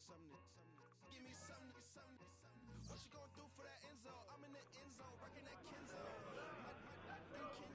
Give me something. What you gonna do for that end zone? I'm in the end zone, rocking that Kenzo. My Kendo,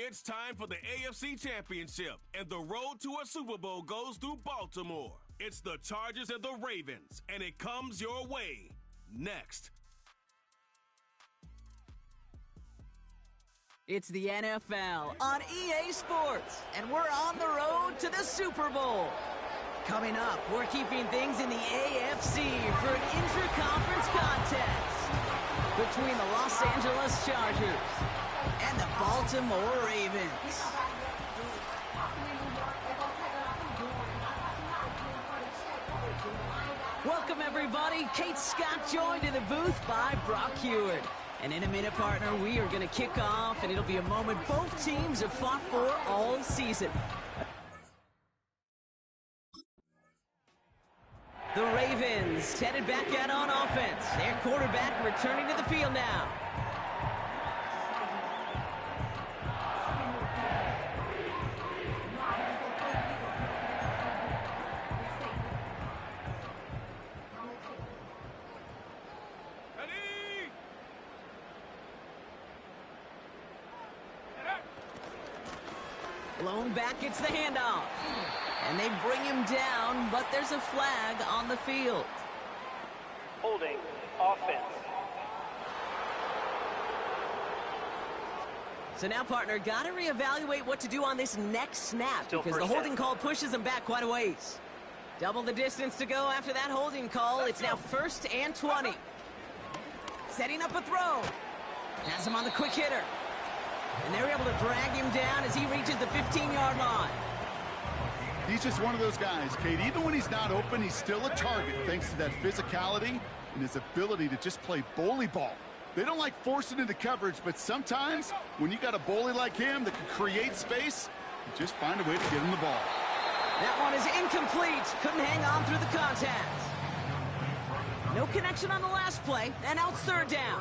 It's time for the AFC Championship, and the road to a Super Bowl goes through Baltimore. It's the Chargers and the Ravens, and it comes your way next. It's the NFL on EA Sports, and we're on the road to the Super Bowl. Coming up, we're keeping things in the AFC for an intra-conference contest between the Los Angeles Chargers and the Baltimore Ravens. Welcome, everybody. Kate Scott joined in the booth by Brock Hewitt. And in a minute, partner, we are going to kick off, and it'll be a moment both teams have fought for all season. The Ravens headed back out on offense. Their quarterback returning to the field now. Blown back, it's the handoff. And they bring him down, but there's a flag on the field. Holding offense. So now, partner, got to reevaluate what to do on this next snap because the holding call pushes him back quite a ways. Double the distance to go after that holding call. It's now 1st and 20. Setting up a throw. Has him on the quick hitter. And they're able to drag him down as he reaches the 15-yard line. He's just one of those guys, Kate. Even when he's not open, he's still a target thanks to that physicality and his ability to just play bully ball. They don't like forcing into coverage, but sometimes when you got a bully like him that can create space, you just find a way to get him the ball. That one is incomplete. Couldn't hang on through the contact. No connection on the last play, and now it's 3rd down.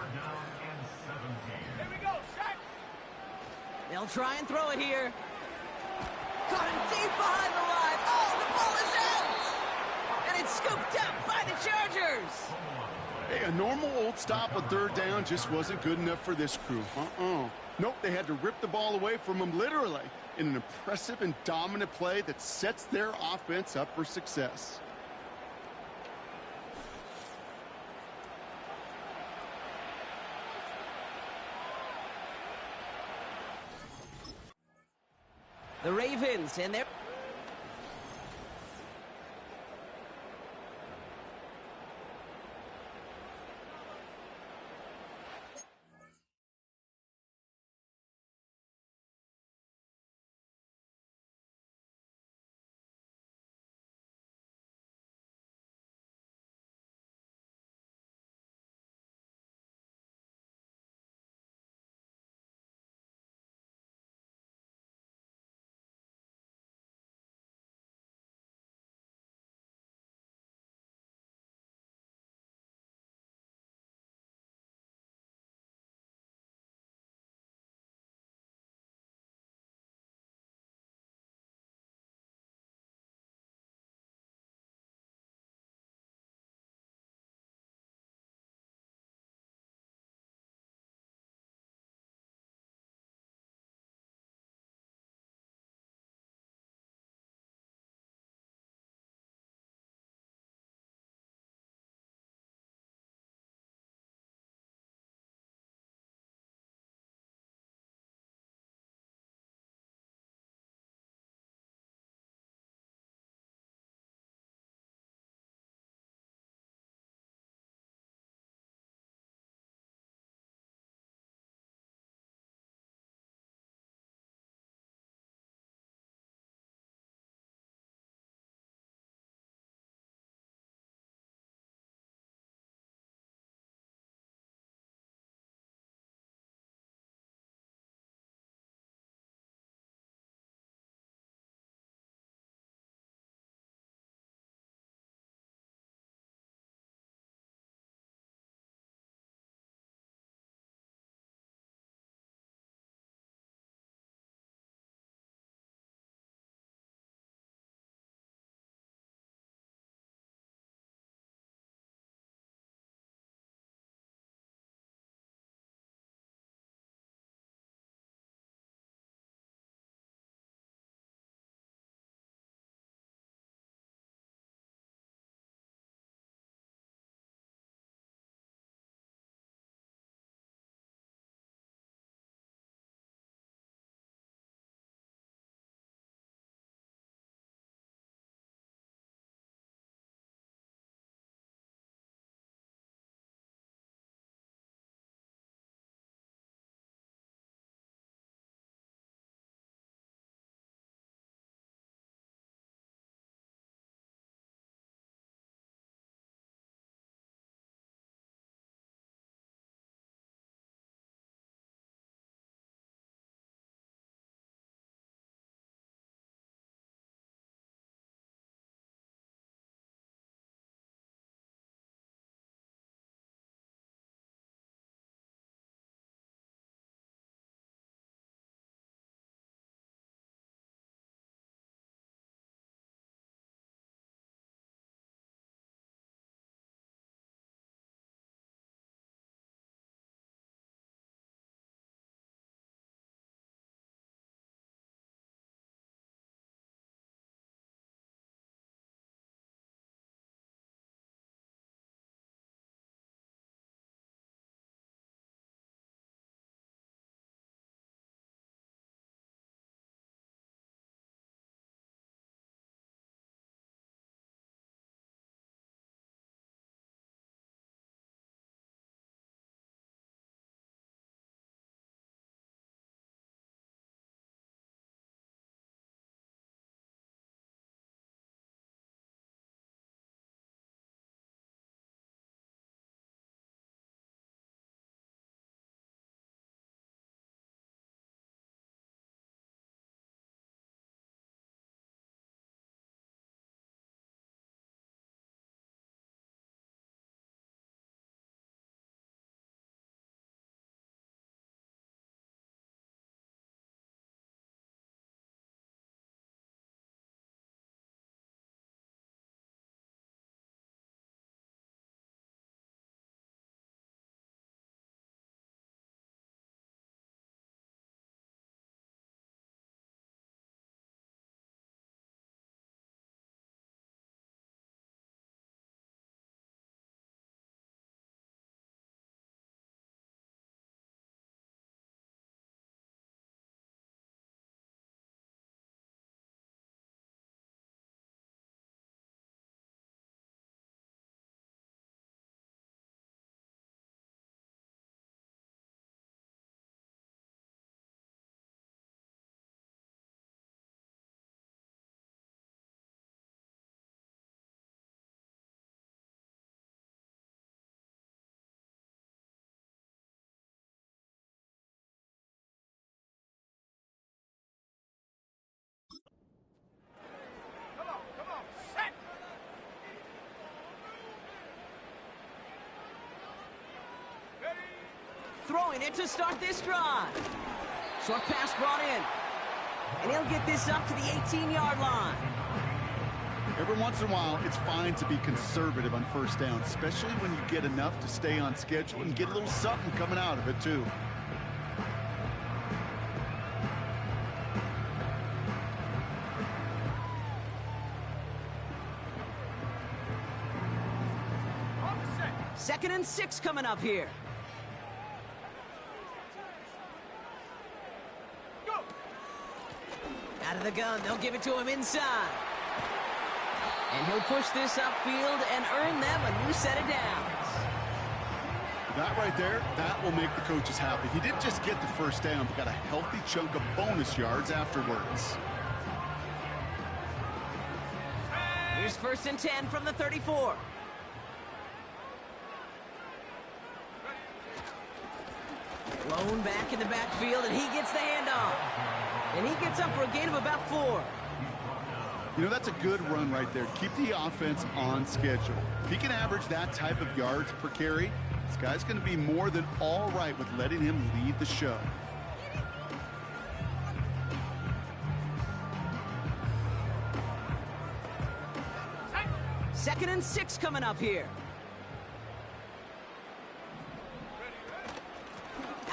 They'll try and throw it here. Caught him deep behind the line. Oh, the ball is out! And it's scooped up by the Chargers. Hey, a normal old stop on 3rd down just wasn't good enough for this crew. Nope, they had to rip the ball away from him literally in an impressive and dominant play that sets their offense up for success. The Ravens and their minute to start this drive. Short pass brought in. And he'll get this up to the 18-yard line. Every once in a while, it's fine to be conservative on first down, especially when you get enough to stay on schedule and get a little something coming out of it, too. Second and 6 coming up here. Out of the gun, they'll give it to him inside. And he'll push this upfield and earn them a new set of downs. That right there, that will make the coaches happy. He didn't just get the first down, but got a healthy chunk of bonus yards afterwards. Here's first and 10 from the 34. Blown back in the backfield, and he gets the handoff. And he gets up for a gain of about 4. You know, that's a good run right there. Keep the offense on schedule. If he can average that type of yards per carry, this guy's going to be more than all right with letting him lead the show. Second and 6 coming up here.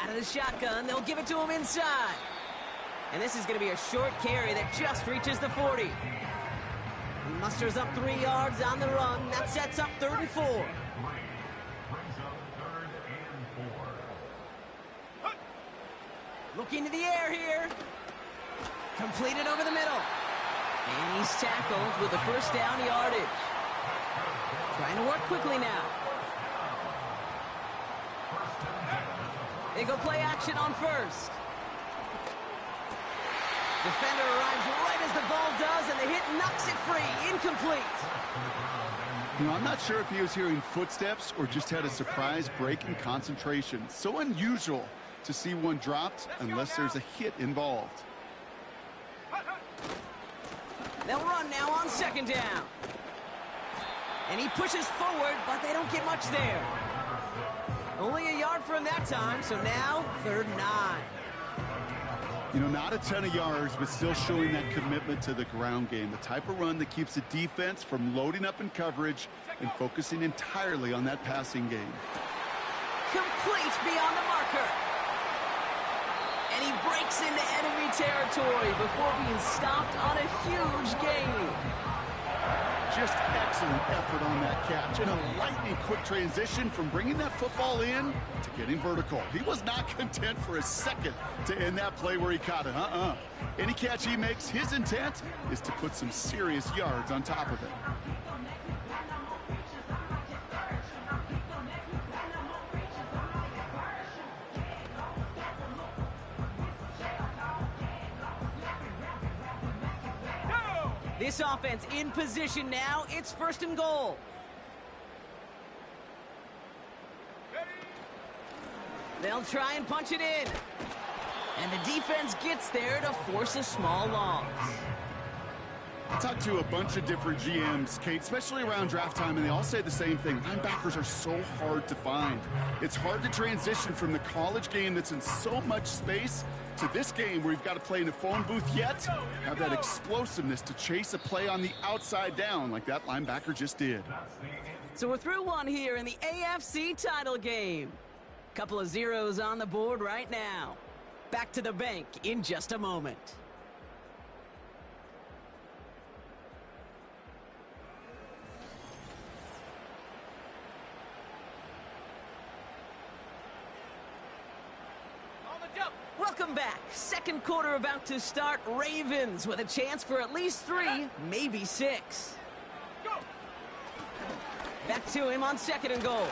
Out of the shotgun, they'll give it to him inside. And this is going to be a short carry that just reaches the 40. He musters up 3 yards on the run. That sets up 3rd and 4. Looking to the air here. Completed over the middle. And he's tackled with the first down yardage. Trying to work quickly now. They go play action on first. Defender arrives right as the ball does, and the hit knocks it free. Incomplete. You know, I'm not sure if he was hearing footsteps or just had a surprise break in concentration. So unusual to see one dropped unless there's a hit involved. They'll run now on second down. And he pushes forward, but they don't get much there. Only a yard for him that time, so now 3rd and 9. You know, not a ton of yards, but still showing that commitment to the ground game. The type of run that keeps the defense from loading up in coverage and focusing entirely on that passing game. Complete beyond the marker. And he breaks into enemy territory before being stopped on a huge gain. Just excellent effort on that catch and a lightning quick transition from bringing that football in to getting vertical. He was not content for a second to end that play where he caught it. Any catch he makes, his intent is to put some serious yards on top of it. This offense in position now. It's 1st and goal. They'll try and punch it in. And the defense gets there to force a small loss. I talked to a bunch of different GMs, Kate, especially around draft time, and they all say the same thing. Linebackers are so hard to find. It's hard to transition from the college game that's in so much space to this game where you've got to play in a phone booth yet have that explosiveness to chase a play on the outside down like that linebacker just did. So we're through one here in the AFC title game. Couple of zeros on the board right now. Back to the bank in just a moment. Welcome back. Second quarter about to start. Ravens with a chance for at least 3, maybe 6. Back to him on 2nd and goal.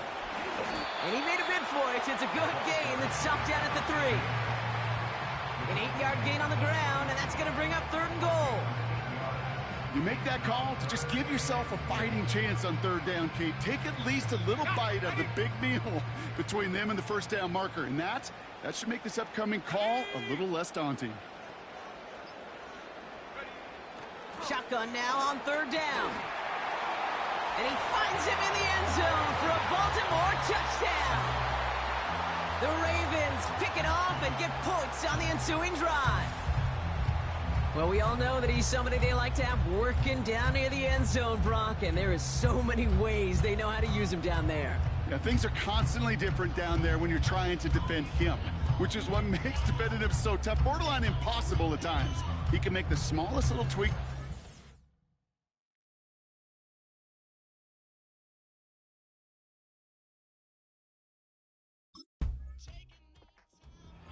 And he made a bid for it. It's a good gain that's stopped down at the 3. An 8-yard gain on the ground, and that's going to bring up 3rd and goal. You make that call to just give yourself a fighting chance on 3rd down, Kate. Take at least a little bite of the big meal between them and the first down marker. And that should make this upcoming call a little less daunting. Shotgun now on 3rd down. And he finds him in the end zone for a Baltimore touchdown. The Ravens pick it off and get points on the ensuing drive. Well, we all know that he's somebody they like to have working down near the end zone, Brock, and there is so many ways they know how to use him down there. Yeah, things are constantly different down there when you're trying to defend him, which is what makes defending him so tough, borderline impossible at times. He can make the smallest little tweak.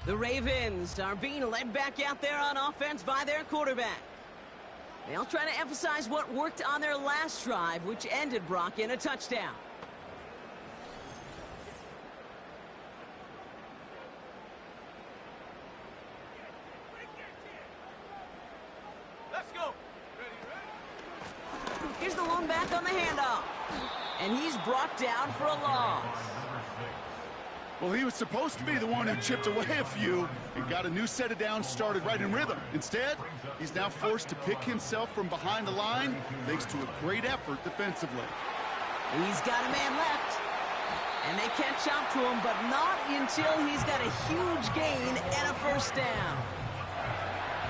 The Ravens are being led back out there on offense by their quarterback. They'll try to emphasize what worked on their last drive, which ended, Brock, in a touchdown. Let's go. Here's the lone back on the handoff. And he's brought down for a loss. Well, he was supposed to be the one who chipped away a few and got a new set of downs started right in rhythm. Instead, he's now forced to pick himself from behind the line thanks to a great effort defensively. He's got a man left. And they catch up to him, but not until he's got a huge gain and a first down.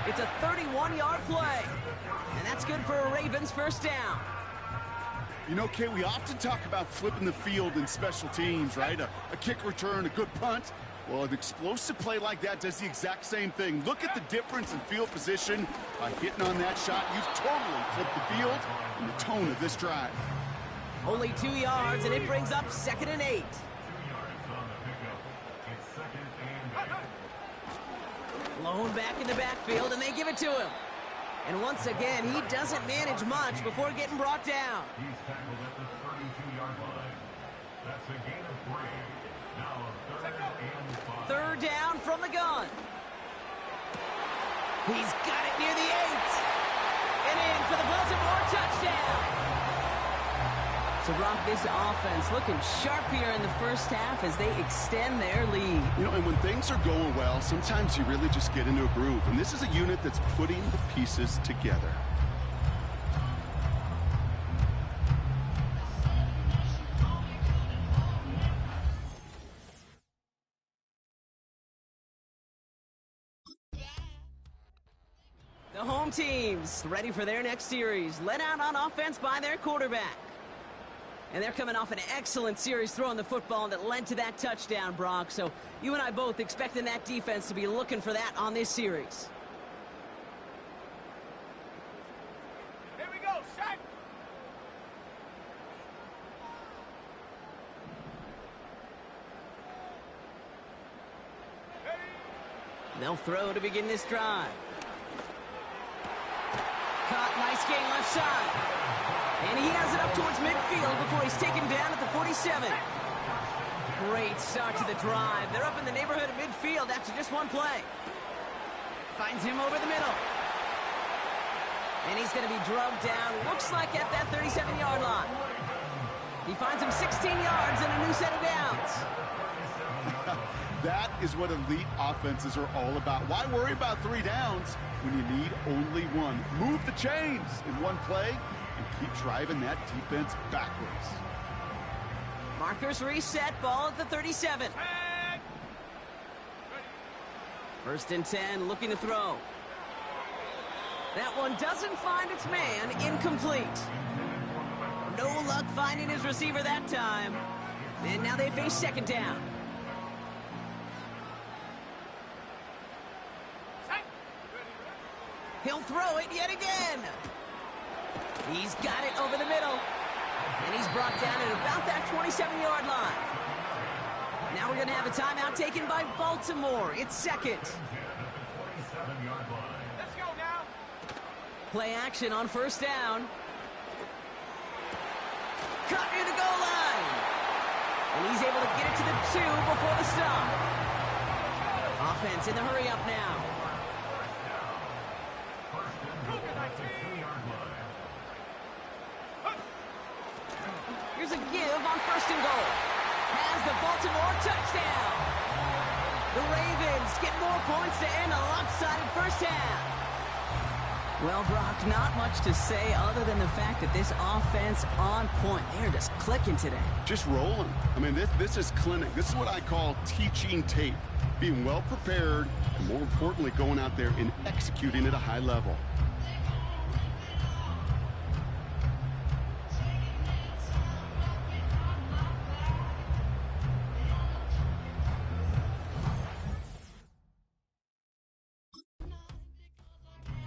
It's a 31-yard play. And that's good for a Ravens first down. You know, Kate, we often talk about flipping the field in special teams, right? A kick return, a good punt. Well, an explosive play like that does the exact same thing. Look at the difference in field position. By hitting on that shot, you've totally flipped the field and the tone of this drive. Only 2 yards, and it brings up 2nd and 8. Lone back in the backfield, and they give it to him. And once again, he doesn't manage much before getting brought down. He's tackled at the 32-yard line. That's a gain of 3. Now 3rd and 5. Third down from the gun. He's got it near the 8. And in for the Baltimore touchdown. So, Brock, this offense looking sharp here in the first half as they extend their lead. You know, and when things are going well, sometimes you really just get into a groove. And this is a unit that's putting the pieces together. The home teams ready for their next series, led out on offense by their quarterback. And they're coming off an excellent series throwing the football that led to that touchdown, Brock. So you and I both expecting that defense to be looking for that on this series. Here we go, set. They'll throw to begin this drive. Caught, nice gain left side. And he has it up towards midfield before he's taken down at the 47. Great start to the drive. They're up in the neighborhood of midfield after just one play. Finds him over the middle. And he's going to be drugged down, looks like at that 37-yard line. He finds him 16 yards and a new set of downs. That is what elite offenses are all about. Why worry about 3 downs when you need only one? Move the chains in one play and keep driving that defense backwards. Markers reset, ball at the 37. 1st and 10, looking to throw. That one doesn't find its man, incomplete. No luck finding his receiver that time. And now they face 2nd down. He'll throw it yet again. He's got it over the middle. And he's brought down at about that 27-yard line. Now we're going to have a timeout taken by Baltimore. It's 2nd. Let's go now. Play action on 1st down. Cut near the goal line. And he's able to get it to the 2 before the stop. Offense in the hurry up now. Here's a give on 1st and goal. Has the Baltimore touchdown. The Ravens get more points to end a lopsided first half. Well, Brock, not much to say other than the fact that this offense on point. They're just clicking today. Just rolling. I mean, this is clinic. This is what I call teaching tape. Being well prepared, and more importantly, going out there and executing at a high level.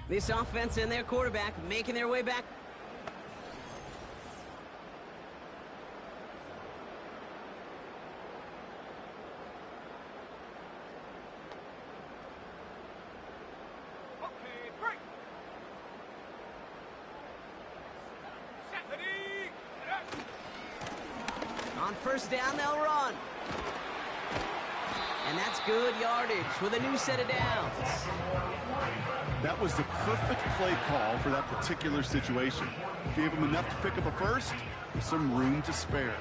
This offense and their quarterback making their way back. On first down, they'll run. And that's good yardage with a new set of downs. That was the perfect play call for that particular situation. Gave him enough to pick up a first with some room to spare.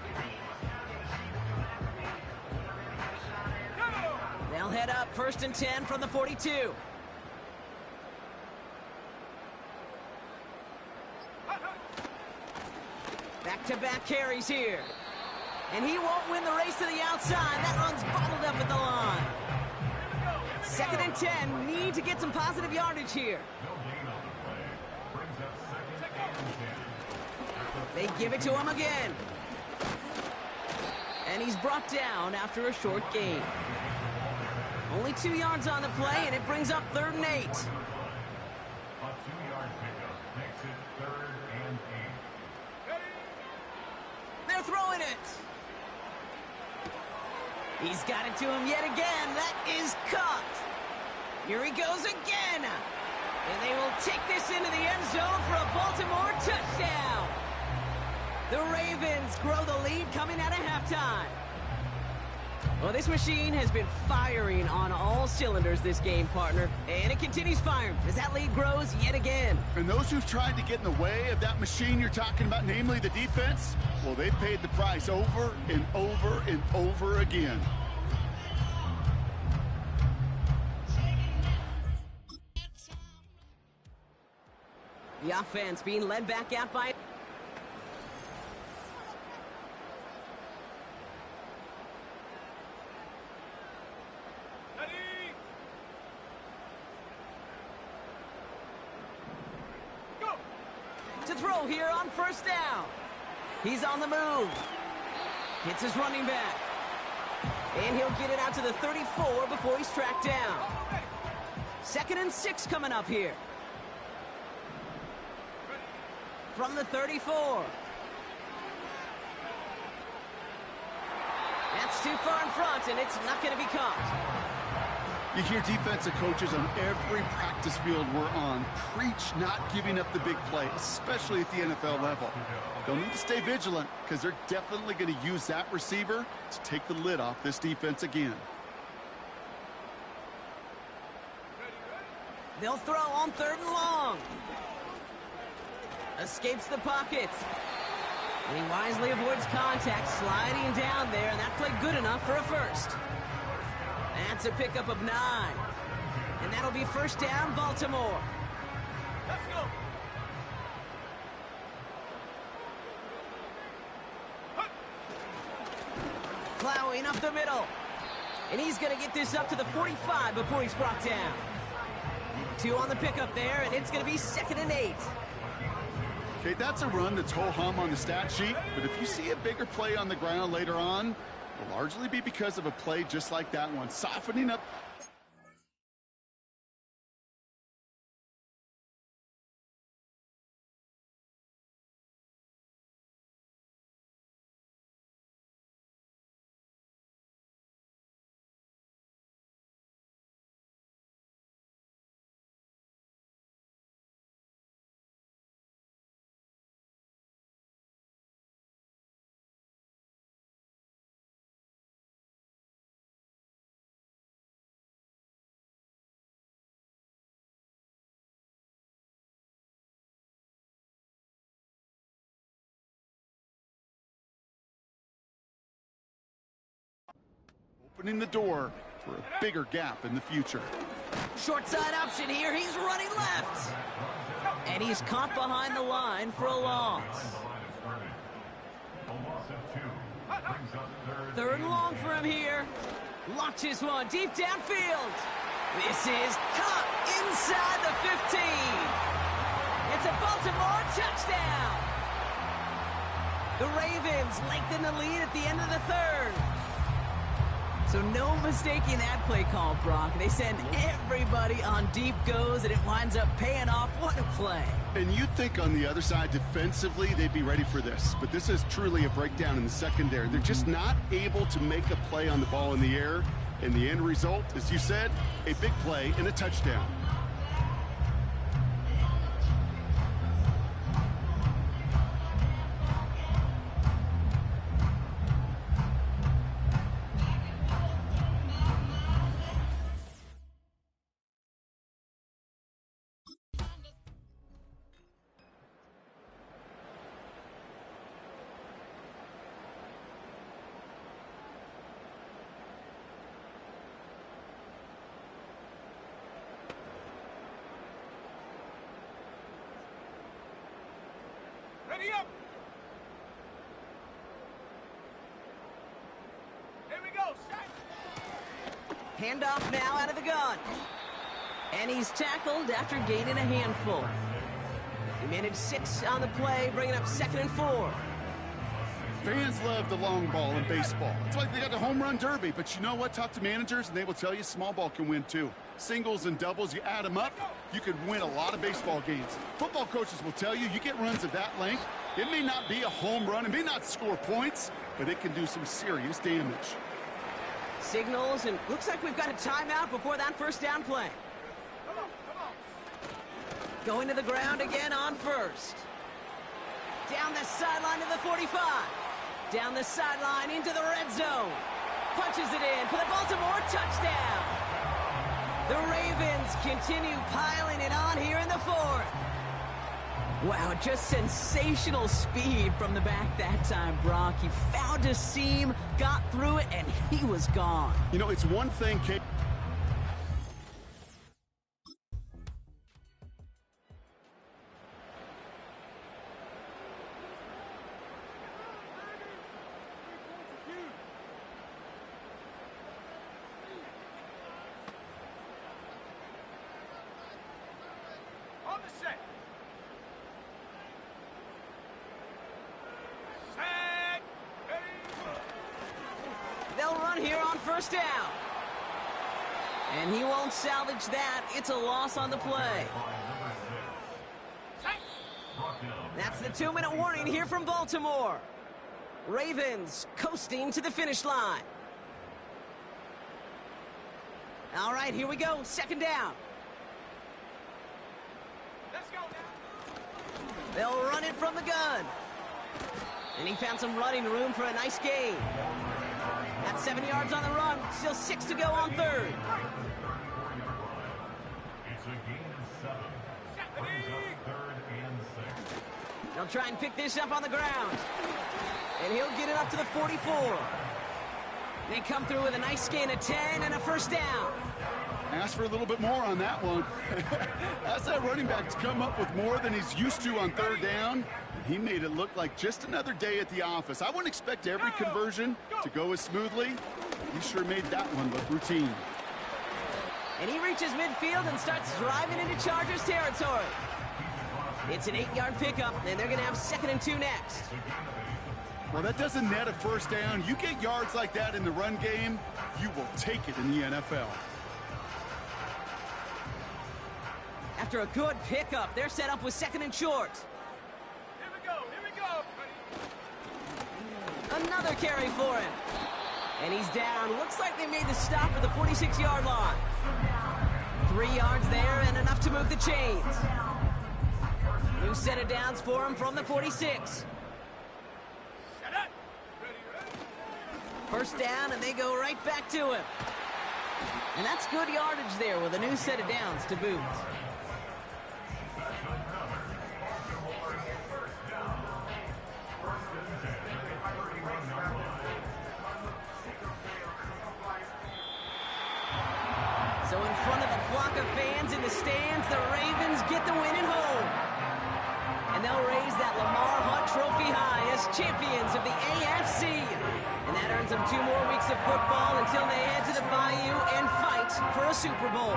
They'll head up 1st and 10 from the 42. Back-to-back carries here. And he won't win the race to the outside. That run's bottled up at the line. 2nd and 10. Need to get some positive yardage here. They give it to him again. And he's brought down after a short gain. Only 2 yards on the play, and it brings up 3rd and 8. A 2-yard pickup makes it 3rd and 8. They're throwing it. He's got it to him yet again. That is caught. Here he goes again. And they will take this into the end zone for a Baltimore touchdown. The Ravens grow the lead coming out of halftime. Well, this machine has been firing on all cylinders this game, partner. And it continues firing as that lead grows yet again. And those who've tried to get in the way of that machine you're talking about, namely the defense, well, they paid the price over and over and over again. The offense being led back out by... to throw here on 1st down. He's on the move. Hits his running back. And he'll get it out to the 34 before he's tracked down. 2nd and 6 coming up here. From the 34. That's too far in front, and it's not going to be caught. You hear defensive coaches on every practice field we're on preach not giving up the big play, especially at the NFL level. They'll need to stay vigilant because they're definitely going to use that receiver to take the lid off this defense again. They'll throw on 3rd and long. Escapes the pocket. And he wisely avoids contact, sliding down there, and that played good enough for a first. That's a pickup of 9. And that'll be 1st down, Baltimore. Let's go. Plowing up the middle. And he's going to get this up to the 45 before he's brought down. 2 on the pickup there, and it's going to be 2nd and 8. Okay, that's a run that's ho-hum on the stat sheet, but if you see a bigger play on the ground later on, it'll largely be because of a play just like that one, softening up. Opening the door for a bigger gap in the future. Short side option here. He's running left. And he's caught behind the line for a loss. Third and long for him here. Launches one deep downfield. This is caught inside the 15. It's a Baltimore touchdown. The Ravens lengthen the lead at the end of the third. So no mistaking that play call, Brock. They send everybody on deep goes, and it winds up paying off. What a play. And you'd think on the other side, defensively, they'd be ready for this. But this is truly a breakdown in the secondary. They're just not able to make a play on the ball in the air. And the end result, as you said, a big play and a touchdown. Ready up! Here we go, set! Handoff now out of the gun. And he's tackled after gaining a handful. He managed 6 on the play, bringing up 2nd and 4. Fans love the long ball in baseball. It's like they got the home run derby, but you know what? Talk to managers, and they will tell you small ball can win too. Singles and doubles, you add them up, you can win a lot of baseball games. Football coaches will tell you, you get runs of that length, it may not be a home run, it may not score points, but it can do some serious damage. Signals, and looks like we've got a timeout before that first down play. Going to the ground again on first. Down the sideline to the 45. Down the sideline into the red zone. Punches it in for the Baltimore touchdown. The Ravens continue piling it on here in the fourth. Wow, just sensational speed from the back that time, Brock. He found a seam, got through it, and he was gone. You know, it's one thing, Kate. On the set. They'll run here on first down. And he won't salvage that. It's a loss on the play. That's the 2-minute warning here from Baltimore. Ravens coasting to the finish line. All right, here we go. 2nd down. Let's go now. They'll run it from the gun. And he found some running room for a nice gain. That's 7 yards on the run. Still 6 to go on third. It's a gain of 7. Brings up 3rd and 6. They'll try and pick this up on the ground. And he'll get it up to the 44. They come through with a nice gain of 10 and a first down. Ask for a little bit more on that one. That's that running back to come up with more than he's used to on 3rd down. He made it look like just another day at the office. I wouldn't expect every conversion to go as smoothly. He sure made that one look routine. And he reaches midfield and starts driving into Chargers territory. It's an 8-yard pickup, and they're going to have 2nd and 2 next. Well, that doesn't net a first down. You get yards like that in the run game, you will take it in the NFL. After a good pickup, they're set up with 2nd and short. Here we go, buddy. Another carry for him. And he's down. Looks like they made the stop at the 46-yard line. 3 yards there and enough to move the chains. New set of downs for him from the 46. Set up. Ready. First down, and they go right back to him. And that's good yardage there with a new set of downs to boot. So in front of the flock of fans in the stands, the Ravens get the win at home. champions of the AFC. And that earns them 2 more weeks of football until they head to the Bayou and fight for a Super Bowl.